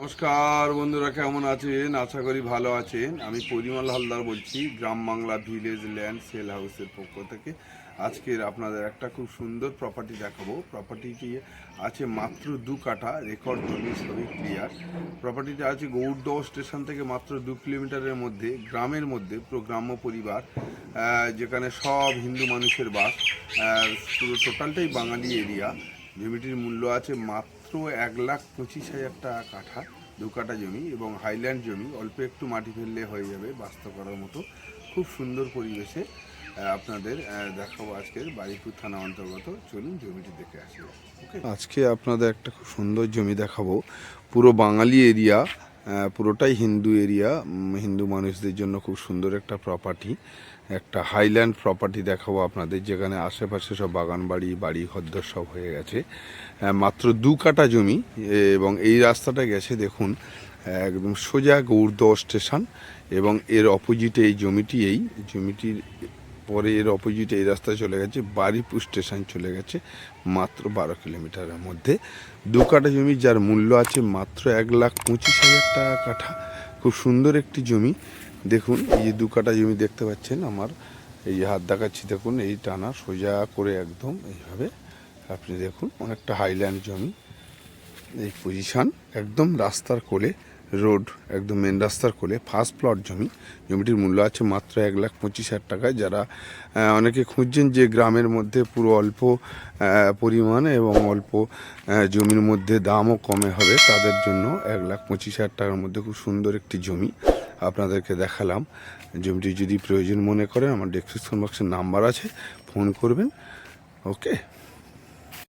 নমস্কার বন্ধুরা, কেমন আছেন? আশা করি ভালো আছেন। আমি পরিমল হালদার বলছি, গ্রাম বাংলা ভিলেজ ল্যান্ড সেল হাউসের পক্ষ থেকে। আজকের আপনাদের একটা খুব সুন্দর প্রপার্টি দেখাবো। প্রপার্টিটি আছে মাত্র 2 কাঠা, রেকর্ড জমি, সবই ক্লিয়ার। প্রপার্টিটা আছে গৌড়দহ স্টেশন থেকে মাত্র 2 কিলোমিটারের মধ্যে, গ্রামের মধ্যে, পুরো গ্রাম্য পরিবার, যেখানে সব হিন্দু মানুষের বাস। পুরো টোটালটাই বাঙালি এরিয়া। জমিটির মূল্য আছে মাত্র 1,25,000 টাকা কাঠা, 2 কাঠা জমি এবং হাইল্যান্ড জমি। অল্প একটু মাটি ফেললে হয়ে যাবে বাস্ত করার মতো। খুব সুন্দর পরিবেশে আপনাদের দেখাবো আজকের বারুইপুর থানা অন্তর্গত। চলুন জমিটি দেখে আসি। ওকে, আজকে আপনাদের একটা খুব সুন্দর জমি দেখাবো। পুরো বাঙালি এরিয়া, পুরোটাই হিন্দু এরিয়া। হিন্দু মানুষদের জন্য খুব সুন্দর একটা প্রপার্টি, একটা হাইল্যান্ড প্রপার্টি দেখাবো আপনাদের, যেখানে আশেপাশে সব বাগান বাড়ি, বাড়ি ঘরদর সব হয়ে গেছে। মাত্র 2 কাঠা জমি এবং এই রাস্তাটা গেছে দেখুন একদম সোজা গৌড়দহ স্টেশন এবং এর অপোজিটে এই জমিটির পরে এর অপোজিটে এই রাস্তা চলে গেছে বারুইপুর স্টেশন চলে গেছে মাত্র 12 কিলোমিটারের মধ্যে। 2 কাঠা জমি যার মূল্য আছে মাত্র 1,25,000 টাকা কাঠা। খুব সুন্দর একটি জমি। দেখুন এই যে 2 কাঠা জমি দেখতে পাচ্ছেন, আমার এই যে হাত দেখাচ্ছি, দেখুন এই টানা সোজা করে একদম এইভাবে আপনি দেখুন, অনেকটা হাইল্যান্ড জমি। এই পজিশান একদম রাস্তার কোলে, রোড একদম মেন রাস্তার কোলে, ফার্স্ট প্লট জমি। জমিটির মূল্য আছে মাত্র 1,25,000 টাকায়। যারা অনেকে খুঁজছেন যে গ্রামের মধ্যে পুরো অল্প পরিমাণে এবং অল্প জমির মধ্যে দামও কমে হবে, তাদের জন্য 1,25,000 টাকার মধ্যে খুব সুন্দর একটি জমি আপনাদেরকে দেখালাম। জমিটি যদি প্রয়োজন মনে করেন, আমার ডেসক্রিপশন বক্সের নাম্বার আছে, ফোন করবেন। ওকে।